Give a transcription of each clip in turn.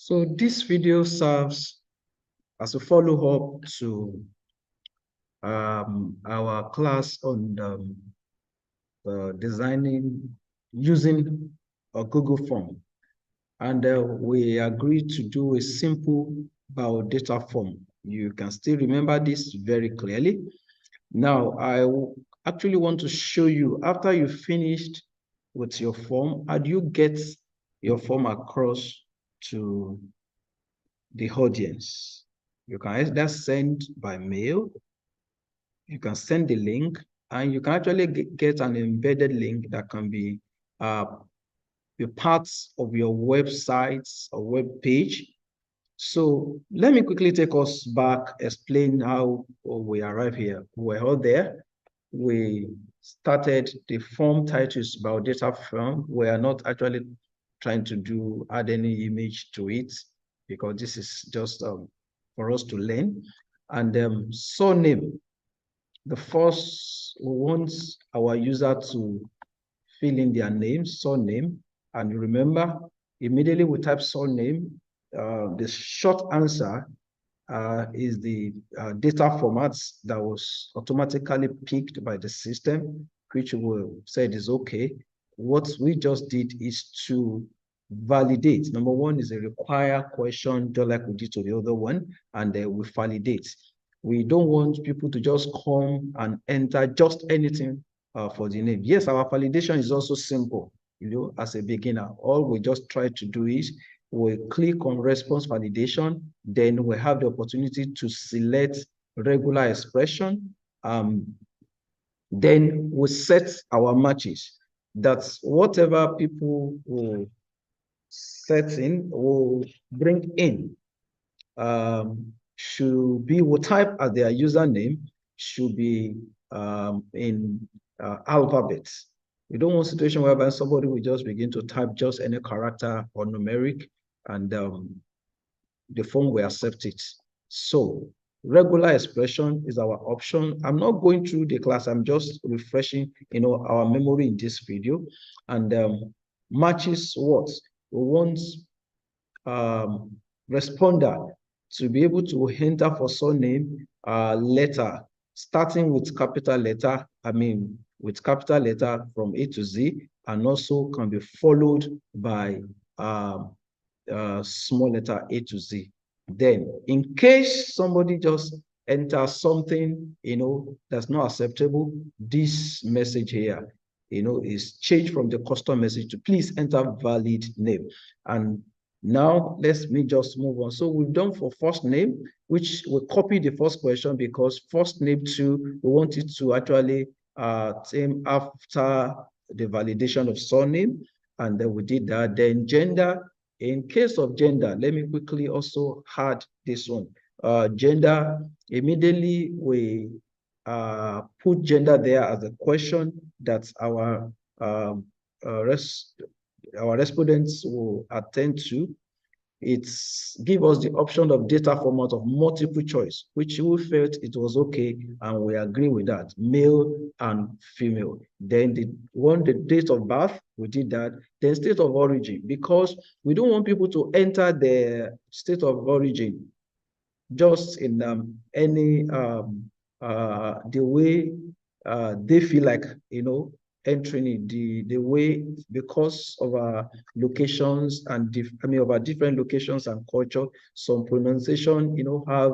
So this video serves as a follow-up to our class on designing using a Google form. And we agreed to do a simple biodata form. You can still remember this very clearly. Now, I actually want to show you, after you finished with your form, how do you get your form across to the audience? You can either send by mail, you can send the link, and you can actually get an embedded link that can be parts of your websites or web page. So let me quickly take us back, explain how we arrived here. We're all there. We started the form titles about data form. We are not actually trying to add any image to it because this is just for us to learn. And surname, the first, we want our user to fill in their name, surname, and remember, immediately we type surname, the short answer is the data formats that was automatically picked by the system, which we said is okay. What we just did is to validate. Number one is a require question, just like we did to the other one, and we validate. We don't want people to just come and enter just anything for the name. Yes, our validation is also simple, as a beginner. All we just try to do is we click on response validation, then we have the opportunity to select regular expression. Then we set our matches. That's whatever people will set in, will bring in, should be, will type as their username, should be in alphabets. We don't want a situation whereby somebody will just begin to type just any character or numeric, and the form will accept it. So regular expression is our option. I'm not going through the class. I'm just refreshing, our memory in this video. And matches what? We want responder to be able to enter for surname letter, starting with capital letter, with capital letter from A to Z, and also can be followed by small letter A to Z. Then, in case somebody just enters something, that's not acceptable, this message here, is changed from the custom message to please enter valid name. And now let me just move on. So we've done for first name, which will copy the first question because first name too, we want it to actually came after the validation of surname, and then we did that. Then gender. In case of gender, let me quickly also add this one. Gender, immediately we put gender there as a question that our respondents will attend to. It's give us the option of data format of multiple choice, which we felt it was okay, and we agree with that, male and female. Then the date of birth, we did that. Then state of origin, because we don't want people to enter their state of origin just in any the way they feel like, entering it, the way, because of our locations and of our different locations and culture, some pronunciation, have,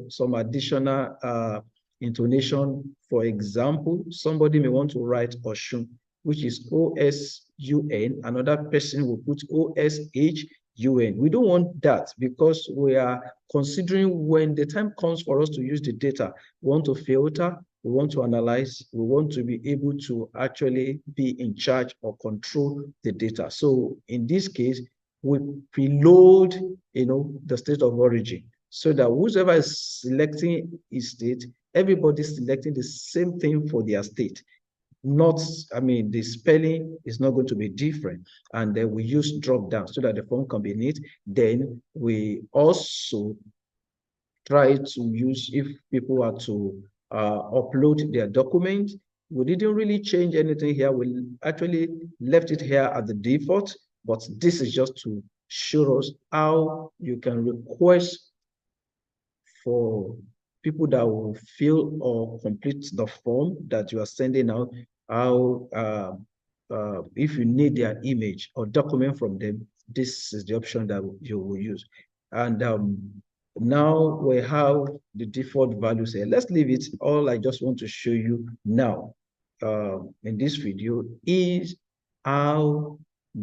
some additional intonation. For example, somebody may want to write Oshun, which is O-S-U-N. Another person will put O-S-H-U-N. We don't want that because we are considering when the time comes for us to use the data, we want to filter, we want to analyze, we want to be able to actually be in charge or control the data. So in this case, we preload, the state of origin, so that whoever is selecting his state, everybody's selecting the same thing for their state. The spelling is not going to be different. And then we use drop down so that the form can be neat. Then we also try to use, if people are to upload their document, we didn't really change anything here. We actually left it here at the default, but this is just to show us how you can request for people that will fill or complete the form that you are sending out, how if you need their image or document from them, this is the option that you will use. And now we have the default values here. Let's leave it. All I just want to show you now in this video is how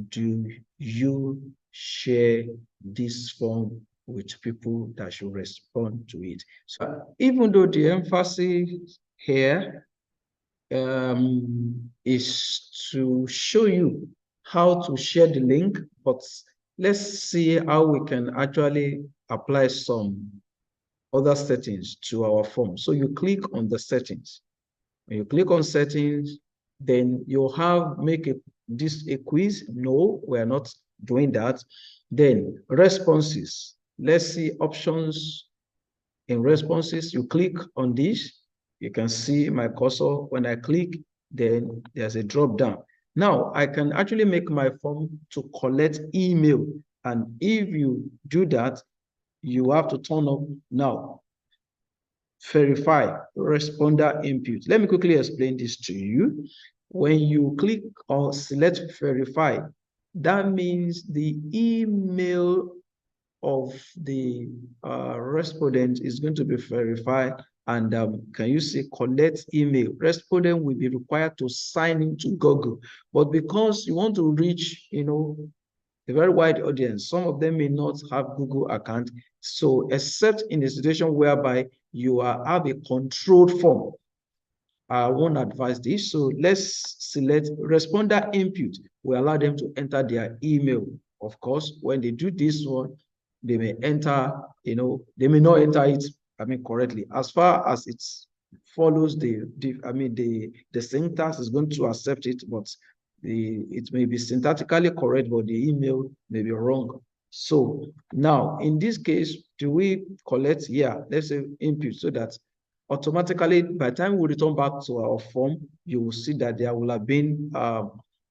do you share this form with people that should respond to it. So even though the emphasis here is to show you how to share the link, but let's see how we can actually apply some other settings to our form. So you click on the settings. When you click on settings, then you'll have this a quiz. No, we're not doing that. Then responses. Let's see options in responses. You click on this. You can see my cursor. When I click, then there's a drop down. Now I can actually make my form to collect email. And if you do that, you have to turn up now. Verify responder input. Let me quickly explain this to you. When you click or select verify, that means the email of the respondent is going to be verified. And can you see collect email? Respondent will be required to sign into Google. But because you want to reach, a very wide audience, some of them may not have Google account. So except in a situation whereby you have a controlled form, I won't advise this. So let's select responder input. We allow them to enter their email. Of course, when they do this one, they may enter, they may not enter it, correctly. As far as it follows the syntax is going to accept it, but it may be syntactically correct, but the email may be wrong. So now in this case, do we collect? Yeah, let's say input, so that automatically by the time we return back to our form, you will see that there will have been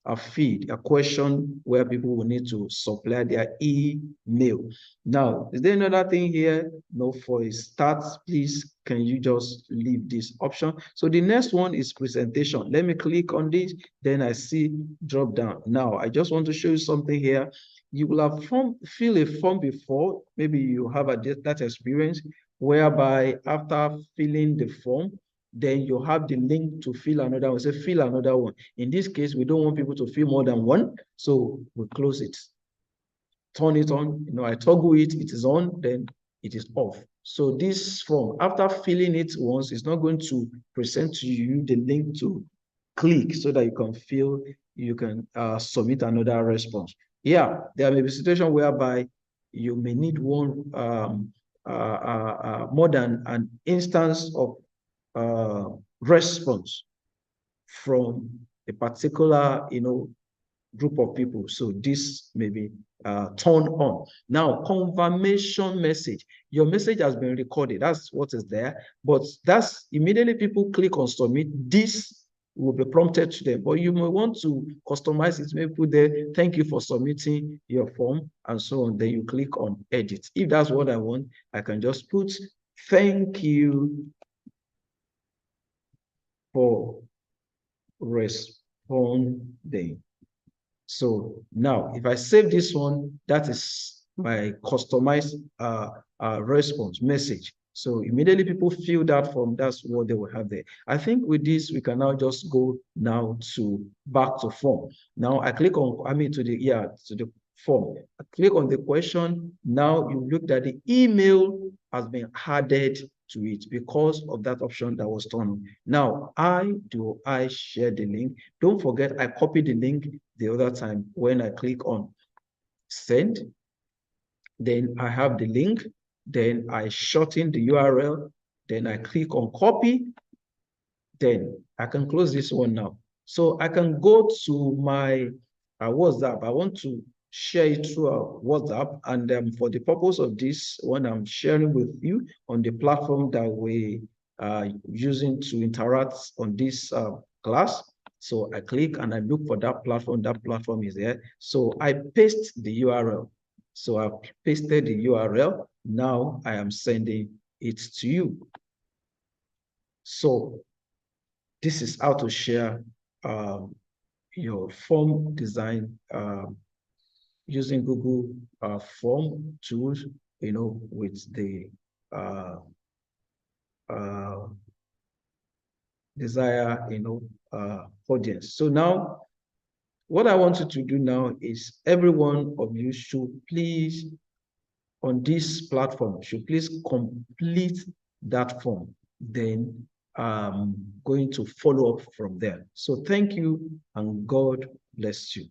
a feed, a question where people will need to supply their email. Now, is there another thing here? No, for a start, please, can you just leave this option? So the next one is presentation. Let me click on this, then I see drop down. Now, I just want to show you something here. You will have fill a form before, maybe you have that experience, whereby after filling the form, then you have the link to fill another one. Say fill another one. In this case, we don't want people to fill more than one, so we close it. Turn it on. I toggle it. It is on. Then it is off. So this form, after filling it once, it's not going to present to you the link to click so that you can fill. You can submit another response. Yeah, there may be a situation whereby you may need one more than an instance of response from a particular, group of people. So this may be turned on. Now, confirmation message. Your message has been recorded. That's what is there. But that's immediately people click on submit. This will be prompted to them. But you may want to customize it. Maybe put there, thank you for submitting your form, and so on. Then you click on edit. If that's what I want, I can just put thank you for responding. So now, if I save this one, that is my customized response message. So immediately people fill that form, that's what they will have there. I think with this, we can now just go now to back to form. Now I click on, to the form. I click on the question. Now you look at the email has been added to it because of that option that was turned on. Now, I share the link? Don't forget, I copied the link the other time when I click on send. Then I have the link. Then I shorten the URL. Then I click on copy. Then I can close this one now. So I can go to my WhatsApp. I want to share it through WhatsApp. And for the purpose of this one, I'm sharing with you on the platform that we are using to interact on this class. So I click and I look for that platform. That platform is there. So I paste the URL. So I've pasted the URL. Now I am sending it to you. So this is how to share your form design using Google form tools, with the desired, audience. So now, what I want you to do now is every one of you should please, on this platform, should please complete that form. Then I'm going to follow up from there. So thank you, and God bless you.